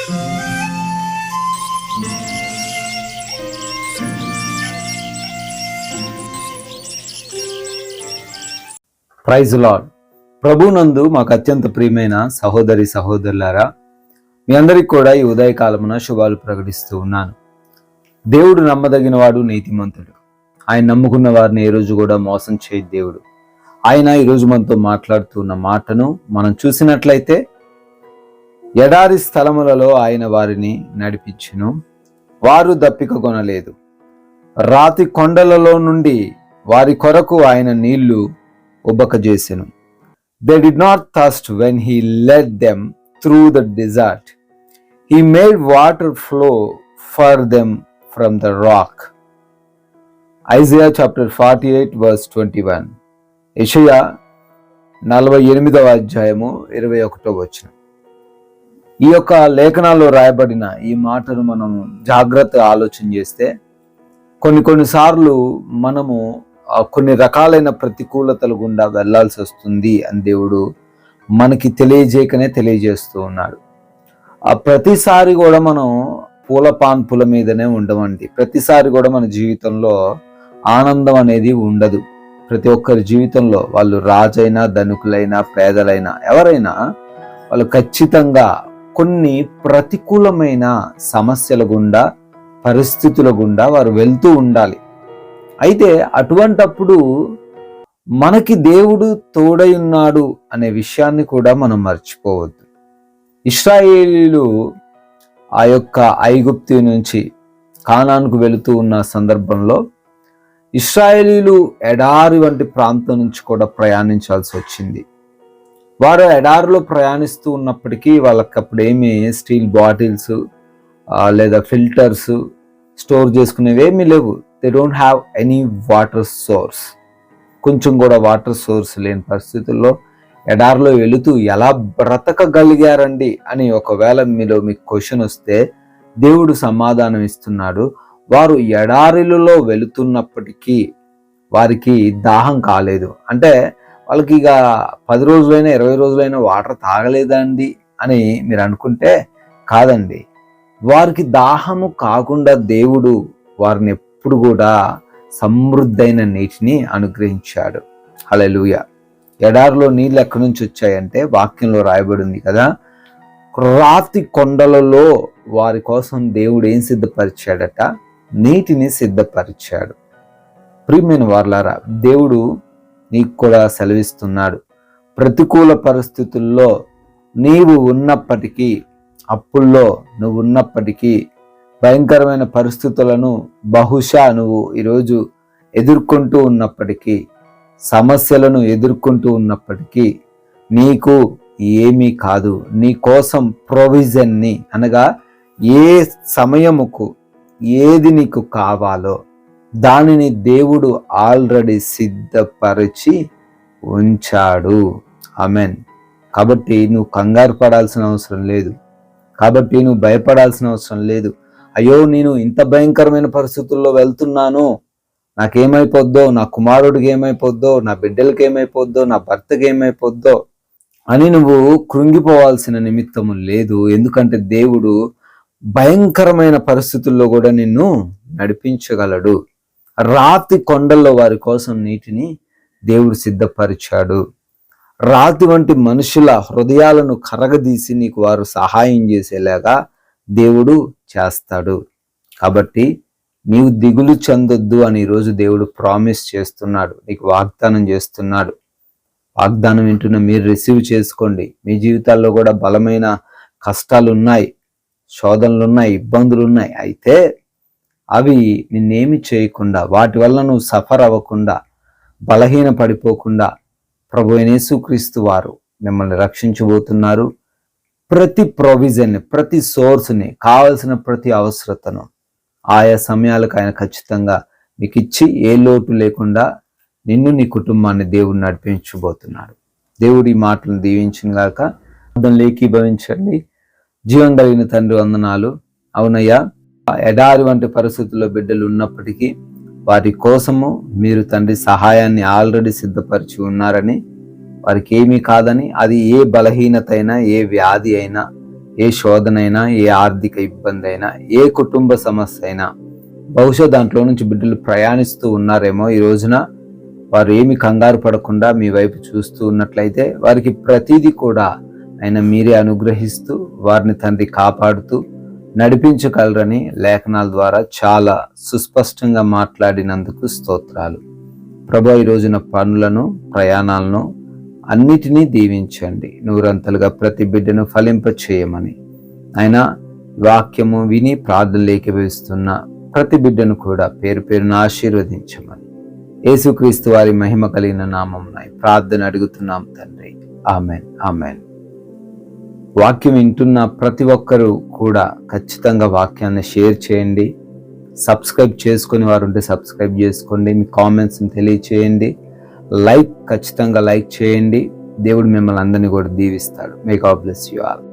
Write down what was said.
Praise lord. ప్రభునందు మాకు అత్యంత ప్రియమైన సహోదరి సహోదరులారా, మీ అందరికి కూడా ఈ ఉదయకాలమున శుభాలు ప్రకటిస్తూ ఉన్నాను. దేవుడు నమ్మదగిన వాడు, నీతిమంతుడు. ఆయన నమ్ముకున్న వారిని ఏ రోజు కూడా మోసం చేయదు దేవుడు. ఆయన ఈరోజు మనతో మాట్లాడుతున్న మాటను మనం చూసినట్లయితే, ఎడారి స్థలములలో ఆయన వారిని నడిపించును, వారు దప్పిక కొనలేదు. రాతి కొండలలో నుండి వారి కొరకు ఆయన నీళ్లు ఉబ్బకజేసెను. They did not thirst when he led them through the desert. He made water flow for them from the rock. Isaiah chapter 48 verse 21. యెషయా 48వ అధ్యాయము 21వ వచనం. ఈ యొక్క లేఖనాల్లో రాయబడిన ఈ మాటను మనం జాగ్రత్త ఆలోచన చేస్తే, కొన్నిసార్లు మనము కొన్ని రకాలైన ప్రతికూలతలు గుండా వెళ్లాల్సి వస్తుంది అని దేవుడు మనకి తెలియజేయకనే తెలియజేస్తూ ఉన్నాడు. ప్రతిసారి కూడా మనం పూల పాన్పుల మీదనే ఉండమండి. ప్రతిసారి కూడా మన జీవితంలో ఆనందం అనేది ఉండదు. ప్రతి ఒక్కరి జీవితంలో, వాళ్ళు రాజైనా, ధనికులైనా, పేదలైనా, ఎవరైనా వాళ్ళు ఖచ్చితంగా కొన్ని ప్రతికూలమైన సమస్యల గుండా, పరిస్థితుల గుండా వారు వెళ్తూ ఉండాలి. అయితే అటువంటప్పుడు మనకి దేవుడు తోడై ఉన్నాడు అనే విషయాన్ని కూడా మనం మర్చిపోవద్దు. ఇశ్రాయేలీలు ఆ యొక్క ఐగుప్తు నుంచి కానానుకు వెళుతూ ఉన్న సందర్భంలో ఇశ్రాయేలీలు ఎడారి వంటి ప్రాంతం నుంచి కూడా ప్రయాణించాల్సి వచ్చింది. వారు ఎడారిలో ప్రయాణిస్తూ ఉన్నప్పటికీ వాళ్ళకి అప్పుడు ఏమీ స్టీల్ బాటిల్స్ లేదా ఫిల్టర్స్ స్టోర్ చేసుకునేవి ఏమీ లేవు. They don't have any water source. కొంచెం కూడా వాటర్ సోర్స్ లేని పరిస్థితుల్లో ఎడారిలో వెళుతూ ఎలా బ్రతకగలిగారండి అని ఒకవేళ మీకు క్వశ్చన్ వస్తే, దేవుడు సమాధానం ఇస్తున్నాడు. వారు ఎడారిలో వెళుతున్నప్పటికీ వారికి దాహం కాలేదు. అంటే వాళ్ళకి ఇక 10 రోజులైనా 20 రోజులైనా వాటర్ తాగలేదండి అని మీరు అనుకుంటే కాదండి. వారికి దాహము కాకుండా దేవుడు వారిని ఎప్పుడు కూడా సమృద్ధైన నీటిని అనుగ్రహించాడు. హల్లెలూయా. ఎడారిలో నీళ్ళు ఎక్కడి నుంచి వచ్చాయంటే వాక్యంలో రాయబడింది కదా, రాతి కొండలలో వారి కోసం దేవుడు ఏం సిద్ధపరిచాడట? నీటిని సిద్ధపరిచాడు. ప్రియమైన వారలారా, దేవుడు నీకు కూడా సెలవిస్తున్నాడు. ప్రతికూల పరిస్థితుల్లో నీవు ఉన్నప్పటికీ, అప్పుల్లో నువ్వు ఉన్నప్పటికీ, భయంకరమైన పరిస్థితులను బహుశా నువ్వు ఈరోజు ఎదుర్కొంటూ ఉన్నప్పటికీ, సమస్యలను ఎదుర్కొంటూ ఉన్నప్పటికీ నీకు ఏమీ కాదు. నీ కోసం ప్రొవిజన్ని, అనగా ఏ సమయముకు ఏది నీకు కావాలో దానిని దేవుడు ఆల్రెడీ సిద్ధపరిచి ఉంచాడు. ఆమెన్. కాబట్టి నువ్వు కంగారు పడాల్సిన అవసరం లేదు. కాబట్టి నువ్వు భయపడాల్సిన అవసరం లేదు. అయ్యో, నేను ఇంత భయంకరమైన పరిస్థితుల్లో వెళ్తున్నాను, నాకేమైపోద్దో, నా కుమారుడికి ఏమైపోద్దో, నా బిడ్డలకి ఏమైపోద్దో, నా భర్తకి ఏమైపోద్దో అని నువ్వు కృంగిపోవాల్సిన నిమిత్తము లేదు. ఎందుకంటే దేవుడు భయంకరమైన పరిస్థితుల్లో కూడా నిన్ను నడిపించగలడు. రాతి కొండల్లో వారి కోసం నీటిని దేవుడు సిద్ధపరిచాడు. రాతి వంటి మనుషుల హృదయాలను కరగదీసి నీకు వారు సహాయం చేసేలాగా దేవుడు చేస్తాడు. కాబట్టి నీవు దిగులు చెందొద్దు అని ఈరోజు దేవుడు ప్రామిస్ చేస్తున్నాడు, నీకు వాగ్దానం చేస్తున్నాడు. వాగ్దానం వింటున్న మీరు రిసీవ్ చేసుకోండి. మీ జీవితాల్లో కూడా బలమైన కష్టాలు ఉన్నాయి, శోధనలు ఉన్నాయి, ఇబ్బందులు ఉన్నాయి. అయితే అవి నిన్నేమి చేయకుండా, వాటి వల్ల నువ్వు సఫర్ అవ్వకుండా, బలహీన పడిపోకుండా ప్రభువైన యేసుక్రీస్తు వారు మిమ్మల్ని రక్షించబోతున్నారు. ప్రతి ప్రొవిజన్ని, ప్రతి సోర్స్ని, కావలసిన ప్రతి అవసరతను ఆయా సమయాలకు ఆయన ఖచ్చితంగా నీకు ఇచ్చి ఏ లోటు లేకుండా నిన్ను, నీ కుటుంబాన్ని దేవుడు నడిపించబోతున్నాడు. దేవుడి మాటలను దీవించిన గాక. ఏకీభవించండి. జీవం కలిగిన తండ్రి, వందనాలు. అవునయ్యా, ఎడారి వంటి పరిస్థితుల్లో బిడ్డలు ఉన్నప్పటికీ వారి కోసము మీరు తండ్రి సహాయాన్ని ఆల్రెడీ సిద్ధపరిచి ఉన్నారని, వారికి ఏమీ కాదని, అది ఏ బలహీనత అయినా, ఏ వ్యాధి అయినా, ఏ శోధనైనా, ఏ ఆర్థిక ఇబ్బంది అయినా, ఏ కుటుంబ సమస్య అయినా, బహుశా దాంట్లో నుంచి బిడ్డలు ప్రయాణిస్తూ ఉన్నారేమో. ఈ రోజున వారు ఏమి కంగారు పడకుండా మీ వైపు చూస్తూ ఉన్నట్లయితే వారికి ప్రతిదీ కూడా ఆయన మీరే అనుగ్రహిస్తూ వారిని తండ్రి కాపాడుతూ నడిపించగలరని లేఖనాల ద్వారా చాలా సుస్పష్టంగా మాట్లాడినందుకు స్తోత్రాలు. ప్రభు, ఈ రోజున పనులను, ప్రయాణాలను అన్నిటినీ దీవించండి. నూరంతలుగా ప్రతి బిడ్డను ఫలింప చేయమని ఆయన వాక్యము విని ప్రార్థనలు ఏకీభవిస్తున్న ప్రతి బిడ్డను కూడా పేరు పేరున ఆశీర్వదించమని యేసుక్రీస్తు వారి మహిమ కలిగిన నామమున ప్రార్థన అడుగుతున్నాం తండ్రి. Amen, amen. వాక్యం వింటున్న ప్రతి ఒక్కరూ కూడా ఖచ్చితంగా వాక్యాన్ని షేర్ చేయండి. సబ్స్క్రైబ్ చేసుకుని వారు ఉంటే సబ్స్క్రైబ్ చేసుకోండి. మీ కామెంట్స్ని తెలియచేయండి. ఖచ్చితంగా లైక్ చేయండి. దేవుడు మిమ్మల్ని అందరినీ కూడా దీవిస్తాడు. May God bless you all.